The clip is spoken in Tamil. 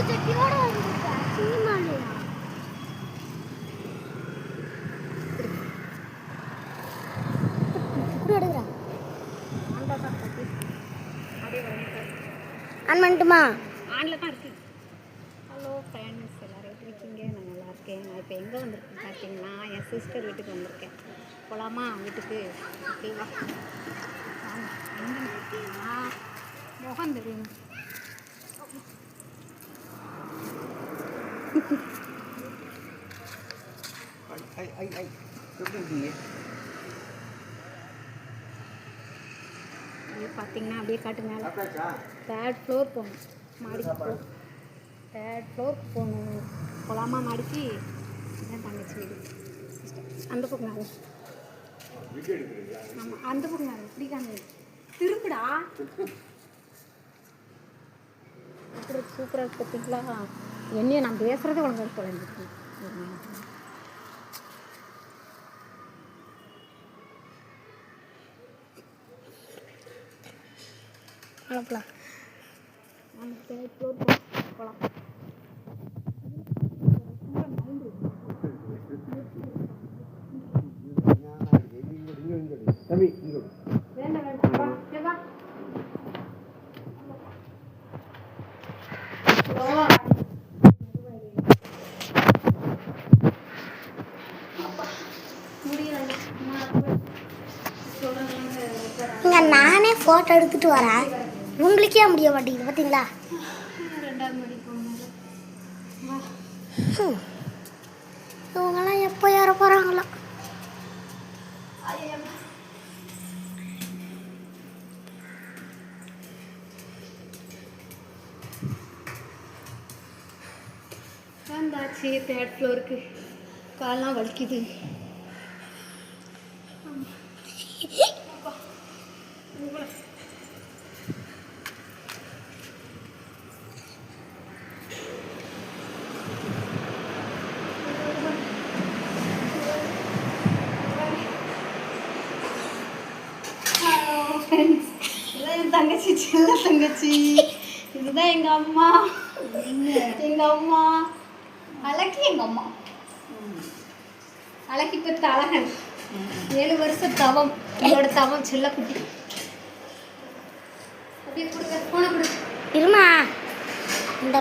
ஆன் பண்ணட்டுமா? ஆனில் தான் இருக்குது. ஹலோ ஃப்ரெண்ட்ஸ், எல்லோரும் எப்படி இருக்கீங்க? நான் நல்லா இருக்கேன். நான் இப்போ எங்கே வந்திருக்கேன் பார்த்தீங்கன்னா, என் சிஸ்டர் வீட்டுக்கு வந்திருக்கேன். போகலாமா வீட்டுக்கு? ஓகேவா? எங்கே இருக்கீங்கன்னா முகம் தெரியும். பார்த்தீங்கன்னா அப்படியே காட்டுங்க. 3rd ஃப்ளோர் போகணும். மாடிக்கு போகணும். 3rd ஃப்ளோர் போகணும். போகலாமா மாடிக்கு? என் தங்கச்சி வீடு. அந்த பக்கம் ஆமாம், அந்த பக்கம் இப்படி தாங்க திருப்பிடா. எப்படி சூப்பராக இருக்கு பார்த்தீங்களா? என்னையும் நான் பேசுகிறதே ஒழுங்காக குழந்தைக்கு வளர்க்கலாம். நம்ம 3rd ஃப்ளோர் போகலாம். வேண்டாம் வேண்டாம். இங்கே நானே ஃபோட்டோ எடுத்துகிட்டு வரேன், உங்களுக்கே முடிய மாட்டேங்குது பார்த்தீங்களா? 2வது மாடி போகணும். இவங்கெல்லாம் எப்போ ஏற போகிறாங்களோ? வந்தாச்சு 3rd ஃப்ளோருக்கு. காலெலாம் வலிக்குது. இதுதான் என் தங்கச்சி, சின்ன தங்கச்சி. இதுதான் எங்கள் அம்மா. எங்கள் அம்மா அழகி. எங்கள் அம்மா அழகி பெற்ற அழகன். 7 வருஷம் தவம். என்னோட தவம் செல்லக்குட்டி. அப்படியே கொடுங்க, போன கொடு. இருமா இந்த